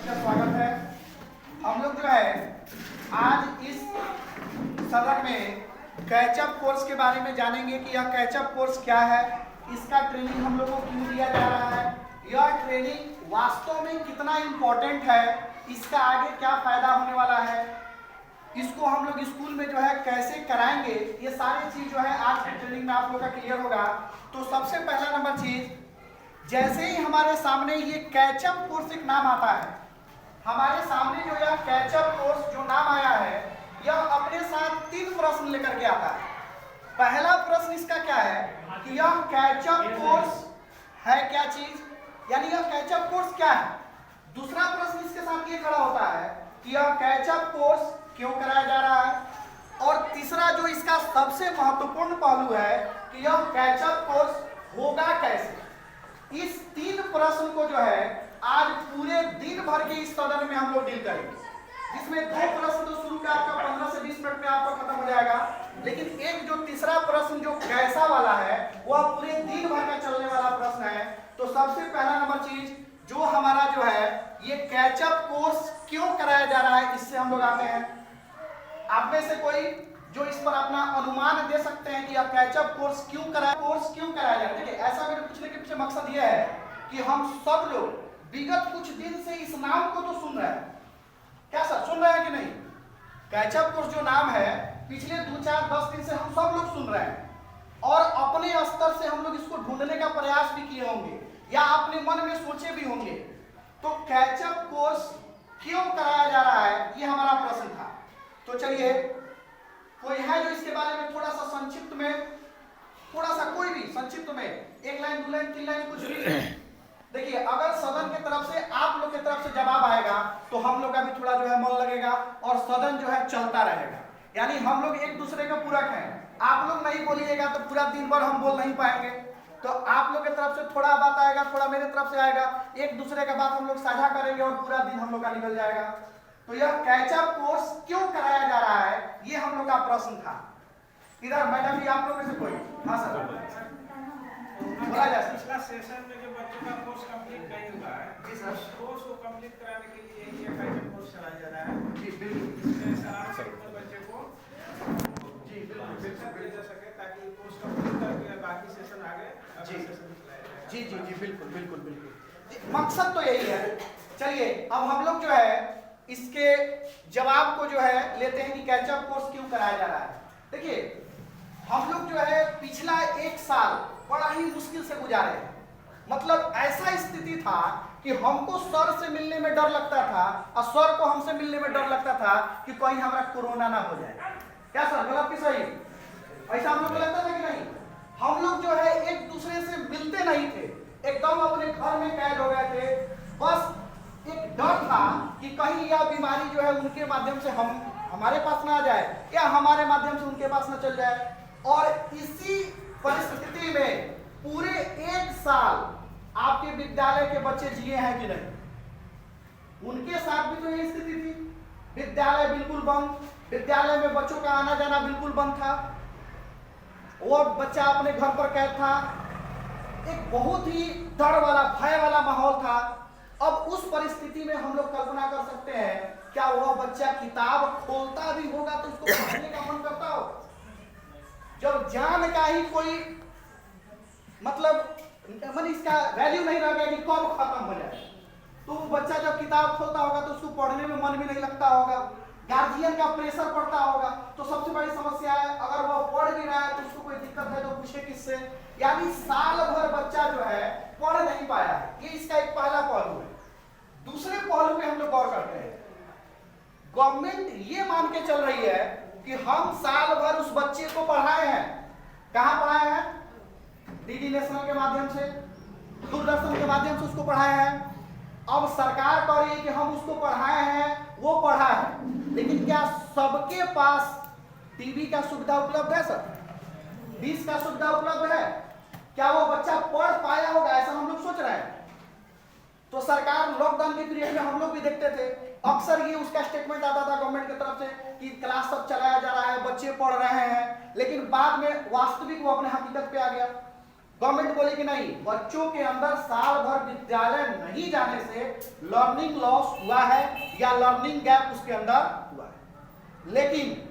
का स्वागत है। हम लोग जो है आज इस सदन में कैचअप कोर्स के बारे में जानेंगे कि यह कैचअप कोर्स क्या है, इसका ट्रेनिंग हम लोग को क्यों दिया जा रहा है, यह ट्रेनिंग वास्तव में कितना इम्पोर्टेंट है, इसका आगे क्या फायदा होने वाला है, इसको हम लोग स्कूल में जो है कैसे कराएंगे, ये सारी चीज जो है आज की ट्रेनिंग में आप लोग का क्लियर होगा। तो सबसे पहला नंबर चीज, जैसे ही हमारे सामने ये कैचअप कोर्स एक नाम आता है, हमारे सामने जो यह कैचअप कोर्स जो नाम आया है, यह अपने साथ 3 प्रश्न लेकर के आता है। पहला प्रश्न इसका क्या है कि यह कैचअप कोर्स है क्या चीज, यानी यह कैचअप कोर्स क्या है। दूसरा प्रश्न इसके साथ ये खड़ा होता है कि यह कैचअप कोर्स क्यों कराया जा रहा है, और तीसरा जो इसका सबसे महत्वपूर्ण पहलू है कि यह कैचअप कोर्स होगा कैसे। इस 3 प्रश्न को जो है आज पूरे दिन भर के इस सदन में हम लोग डील करेंगे, जिसमें 2 प्रश्न तो शुरू का आपका 15 से 20 मिनट में आपका खत्म हो जाएगा, लेकिन एक जो तीसरा प्रश्न जो कैसा वाला है वह पूरे दिन भर का चलने वाला प्रश्न है। तो सबसे पहला नंबर चीज जो हमारा जो है ये कैचअप कोर्स क्यों कराया जा रहा है, इससे हम लोग आते हैं। आप में से कोई जो इस पर अपना अनुमान दे सकते हैं कि यह कैचअप कोर्स क्यों कराया जा रहा है। देखिए, ऐसा मेरे पूछने के पीछे मकसद यह है कि हम सब लोग विगत कुछ दिन से इस नाम को तो सुन रहे हैं, क्या सर सुन रहे हैं कि नहीं। कैचअप कोर्स जो नाम है पिछले 2, 4, 10 दिन से हम सब लोग सुन रहे हैं, और अपने स्तर से हम लोग इसको ढूंढने का प्रयास भी किए होंगे या अपने मन में सोचे भी होंगे। तो कैचअप कोर्स क्यों कराया जा रहा है, ये हमारा प्रश्न था। तो चलिए, कोई है जो इसके बारे में थोड़ा सा संक्षिप्त में, थोड़ा सा कोई भी संक्षिप्त में 1 लाइन 2 लाइन 3 लाइन कुछ भी। देखिए, अगर सदन की तरफ से आप लोग की तरफ से जवाब आएगा तो हम लोग का भी थोड़ा जो है मन लगेगा और सदन जो है चलता रहेगा, यानी हम लोग एक दूसरे के पूरक हैं। आप लोग नहीं बोलिएगा तो पूरा दिन भर हम बोल नहीं पाएंगे, तो आप लोग की तरफ से थोड़ा बात आएगा, थोड़ा मेरे तरफ से आएगा, एक दूसरे का बात हम लोग साझा करेंगे और पूरा दिन हम लोग का निकल जाएगा। तो यह कैचअप कोर्स क्यों कराया जा रहा है, ये हम लोग का प्रश्न था। इधर मैडम भी आप लोग में से कोई, हाँ सर बोला जाए। पिछला सेशन में जो बच्चों का कोर्स कंप्लीट नहीं हुआ है, जी सर, कोर्स को कंप्लीट कराने के लिए ये कैचअप कोर्स चलाया जा रहा है। जी बिल्कुल, इसमें सारा बच्चे को जी बिल्कुल शिक्षा दी जा सके ताकि कोर्स कंप्लीट करके बाकी सेशन आगे जी सेशन चलाया जी जी जी बिल्कुल बिल्कुल बिल्कुल, मकसद तो यही है। चलिए, अब हम लोग जो है इसके जवाब को जो है लेते हैं कि कैचअप कोर्स क्यों कराया जा रहा है। देखिए, हम लोग जो है पिछला 1 साल बड़ा ही मुश्किल से गुजारे हैं। मतलब ऐसा स्थिति था कि हमको सर से मिलने में डर लगता था और सर को हमसे मिलने में डर लगता था कि कहीं हमारा कोरोना ना हो जाए। क्या सर, गलत कि सही? ऐसा हम लोग को लगता था कि नहीं? हम लोग जो है एक दूसरे से मिलते नहीं थे, एकदम अपने घर में कैद हो गए थे। बस एक डर था कि कहीं यह बीमारी जो है उनके माध्यम से हमारे पास ना आ जाए या हमारे माध्यम से उनके पास ना चल जाए। और इसी परिस्थिति में पूरे 1 साल आपके विद्यालय के बच्चे जिए हैं कि नहीं? उनके साथ भी तो यही स्थिति थी। विद्यालय बिल्कुल बंद, विद्यालय में बच्चों का आना जाना बिल्कुल बंद था, वो बच्चा अपने घर पर कैद था। एक बहुत ही डर वाला, भय वाला माहौल था। अब उस परिस्थिति में हम लोग कल्पना कर सकते हैं, क्या वह बच्चा किताब खोलता भी होगा तो उसको पढ़ने का मन करता हो? जब जान का ही कोई मतलब इसका वैल्यू नहीं रह गया कि कब खत्म हो जाए, तो वो बच्चा जब किताब खोलता होगा तो उसको पढ़ने में मन भी नहीं लगता होगा, गार्जियन का प्रेशर पड़ता होगा। तो सबसे बड़ी समस्या है, अगर वो पढ़ भी रहा है तो उसको कोई दिक्कत है तो पूछे किससे। यानी साल भर बच्चा जो है पढ़ नहीं पाया है, ये इसका एक पहला पहलू है। दूसरे पहलू में हम लोग गौर करते हैं, गवर्नमेंट ये मान के चल रही है कि हम साल भर उस बच्चे को पढ़ाए हैं। कहाँ पढ़ाए हैं? डीडी नेशनल के माध्यम से, दूरदर्शन के माध्यम से उसको पढ़ाए हैं। अब सरकार कह रही है कि हम उसको पढ़ाए हैं, वो पढ़ा है, लेकिन क्या सबके पास टीवी का सुविधा उपलब्ध है सर? डिश का सुविधा उपलब्ध है? क्या वो बच्चा पढ़ पाया होगा, ऐसा हम लोग सोच रहे हैं? तो सरकार लॉकडाउन के पीरियड में हम लोग भी देखते थे, अक्सर ये उसका स्टेटमेंट आता था गवर्नमेंट की तरफ से कि क्लास सब चलाया जा रहा है, बच्चे पढ़ रहे हैं, लेकिन बाद में वास्तविक वो अपने हकीकत पे आ गया। गवर्नमेंट बोली कि नहीं, बच्चों के अंदर साल भर विद्यालय नहीं जाने से लर्निंग लॉस हुआ है या लर्निंग गैप उसके अंदर हुआ है। लेकिन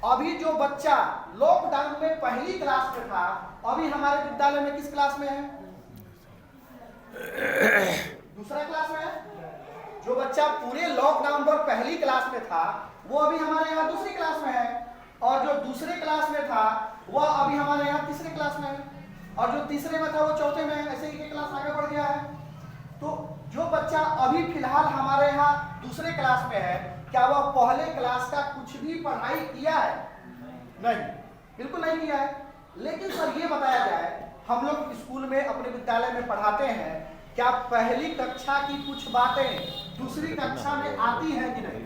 अभी जो बच्चा लॉकडाउन में पहली क्लास में था, अभी हमारे विद्यालय में किस क्लास में है? दूसरा क्लास में है। जो बच्चा पूरे लॉकडाउन पर पहली क्लास में था वो अभी हमारे यहाँ दूसरी क्लास में है, और जो दूसरे क्लास में था वह अभी हमारे यहाँ तीसरे क्लास में है, और जो तीसरे में था वो चौथे में है। ऐसे ही एक क्लास आगे बढ़ गया है। तो जो बच्चा अभी फिलहाल हमारे यहाँ दूसरे क्लास में है, क्या वह पहले क्लास का कुछ भी पढ़ाई किया है? नहीं, बिल्कुल नहीं किया है। लेकिन सर ये बताया जाए, हम लोग स्कूल में अपने विद्यालय में पढ़ाते हैं, क्या पहली कक्षा की कुछ बातें दूसरी कक्षा में आती हैं कि नहीं?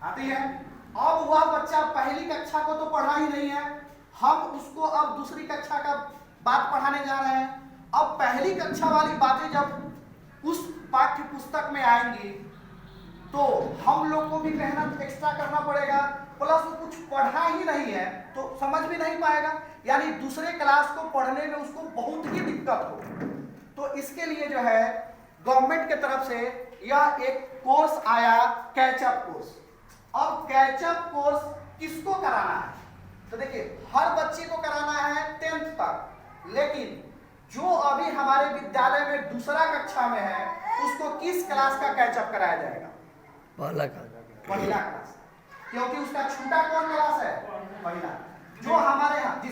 आती है। अब वह बच्चा पहली कक्षा को तो पढ़ा ही नहीं है, हम उसको अब दूसरी कक्षा का बात पढ़ाने जा रहे हैं। अब पहली कक्षा वाली बातें जब उस पाठ्य पुस्तक में आएंगी तो हम लोग को भी मेहनत एक्स्ट्रा करना पड़ेगा, प्लस वो कुछ पढ़ा ही नहीं है तो समझ भी नहीं पाएगा, यानी दूसरे क्लास को पढ़ने में उसको बहुत ही दिक्कत हो। तो इसके लिए जो है गवर्नमेंट के तरफ से यह एक कोर्स आया, कैचअप कोर्स। अब कैचअप कोर्स किसको कराना है? तो देखिए, हर बच्चे को कराना है 10th तक, लेकिन जो अभी हमारे विद्यालय में दूसरा कक्षा में है उसको किस क्लास का कैचअप कराया जाएगा? पहला क्लास, क्योंकि उसका छूटा कौन क्लास है? पहला। जो हमारे यहाँ जी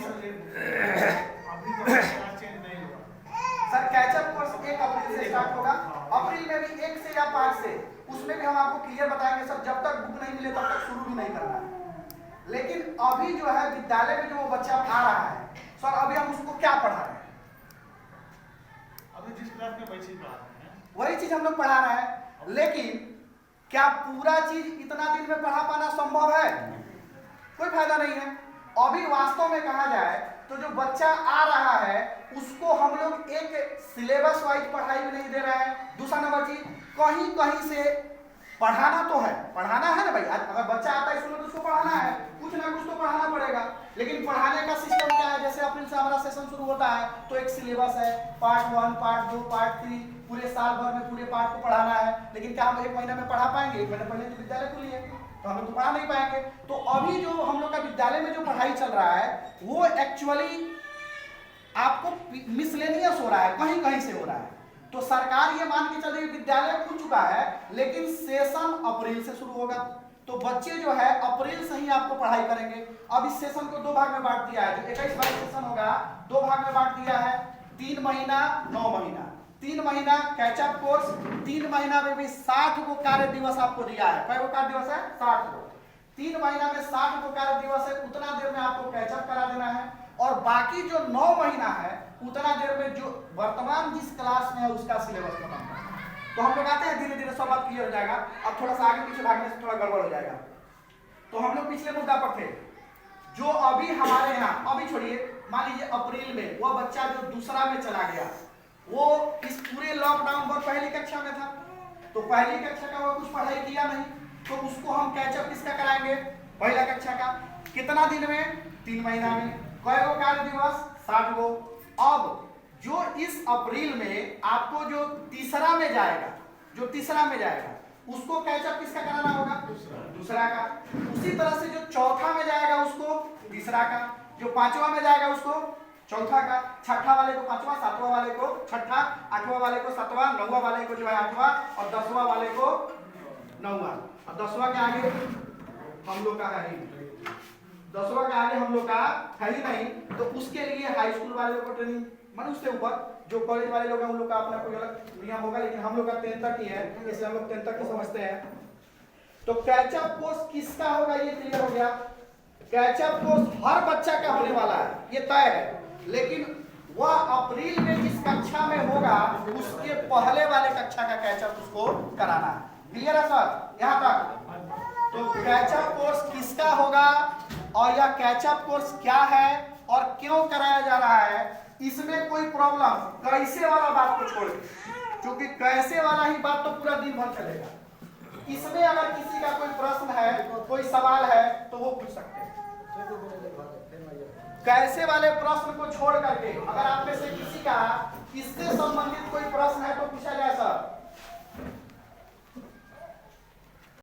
सर कैचअप कोर्स 1 अप्रैल से स्टार्ट होगा। अप्रैल में भी 1 से या 5 से, उसमें भी हम आपको क्लियर बताएंगे सर, जब तक बुक नहीं मिले तब तक शुरू भी नहीं करना है। लेकिन अभी जो है विद्यालय में जो वो बच्चा आ रहा है, सर अभी हम उसको क्या पढ़ा रहे हैं? अभी जिस क्लास में वही चीज पढ़ा रहे हैं, वही चीज हम लोग पढ़ा रहे हैं। लेकिन क्या पूरा चीज इतना दिन में पढ़ा पाना संभव है? कोई फायदा नहीं है। अभी वास्तव में कहा जाए तो जो बच्चा आ रहा है उसको हम लोग एक सिलेबस वाइज पढ़ाई भी नहीं दे रहे हैं। दूसरा नंबर चीज, कहीं कहीं से पढ़ाना तो है, पढ़ाना है ना भाई। अगर बच्चा आता है स्कूल में तो उसको पढ़ाना है, कुछ ना कुछ तो पढ़ाना पड़ेगा। लेकिन पढ़ाने का सिस्टम क्या है? जैसे अप्रैल से हमारा सेशन शुरू होता है तो एक सिलेबस है, पार्ट 1, पार्ट 2, पार्ट 3, पूरे साल भर में पूरे पार्ट को पढ़ाना है। लेकिन क्या हम 1 महीना में पढ़ा पाएंगे? 1 महीने पहले तो विद्यालय खुली है तो हम लोग तो पढ़ा नहीं पाएंगे। तो अभी जो हम लोग का विद्यालय में जो पढ़ाई चल रहा है वो एक्चुअली आपको मिसलेनियस हो रहा है, कहीं कहीं से हो रहा है। तो सरकार ये मान के चल रही है विद्यालय खुल चुका है, लेकिन सेशन अप्रैल से शुरू होगा। तो बच्चे जो है अप्रैल से ही आपको पढ़ाई करेंगे। अब इस सेशन को 2 भाग में बांट दिया है। जो 21 वाला सेशन होगा 2 भाग में बांट दिया है, 3 महीना 9 महीना। 3 महीना कैचअप कोर्स, 3 महीना में भी 60 को कार्य दिवस आपको दिया है। कई कार्य दिवस है? 60 को। 3 महीना में 60 को कार्य दिवस है, उतना देर में आपको कैचअप करा देना है। और बाकी जो 9 महीना है उतना देर में जो वर्तमान जिस क्लास में है उसका सिलेबस खत्म करना है। तो हम लोग आते हैं, धीरे धीरे सब बात क्लियर हो जाएगा। अब थोड़ा सा आगे पीछे भागने से थोड़ा गड़बड़ हो जाएगा। तो हम लोग पिछले मुद्दा पर थे, जो अभी हमारे यहाँ, अभी छोड़िए, मान लीजिए अप्रैल में वह बच्चा जो दूसरा में चला गया, वो इस पूरे लॉकडाउन पर पहली कक्षा में था, तो पहली कक्षा का वो कुछ पढ़ाई किया नहीं, तो उसको हम कैचअप किसका कराएंगे? पहला कक्षा का। कितना दिन में? 3 महीना में। कई गो कार्य दिवस? 60 गो। अब जो इस अप्रैल में आपको जो तीसरा में जाएगा, उसको कैचअप किसका कराना होगा? दूसरा का। उसी तरह से जो चौथा में जाएगा उसको तीसरा का, जो 5वां में जाएगा उसको चौथा का, 6ठा वाले को 5वां, 7वां वाले को 6ठा, 8वां वाले को 7वां, 9वां वाले को जो है 8वां, और 10वां वाले को 9वां। और 10वां के आगे हम लोग का है ही, 10वां के आगे हम लोग का है ही नहीं। तो उसके लिए हाई स्कूल वाले को ट्रेनिंग, मन उससे ऊपर जो कॉलेज वाले लोग हैं उन लोग का अपना कोई अलग नियम होगा, लेकिन हम लोग का 10 तक ही है, इसलिए हम लोग 10 तक ही समझते हैं। तो कैचअप कोर्स किसका होगा ये क्लियर हो गया। कैचअप कोर्स हर बच्चा का होने वाला है, ये तय है। लेकिन वह अप्रैल में जिस कक्षा में होगा उसके पहले वाले कक्षा का कैचअप उसको कराना है। क्लियर है सर यहाँ तक? तो कैचअप कोर्स किसका होगा और यह कैचअप कोर्स क्या है और क्यों कराया जा रहा है, इसमें कोई प्रॉब्लम कैसे वाला बात को छोड़, क्योंकि कैसे वाला ही बात तो पूरा दिन भर चलेगा। इसमें अगर किसी का कोई प्रश्न है, कोई सवाल है तो वो पूछ सकते हैं। कैसे वाले प्रश्न को छोड़ करके अगर आप में से किसी का इससे संबंधित कोई प्रश्न है तो पूछा जाए सर।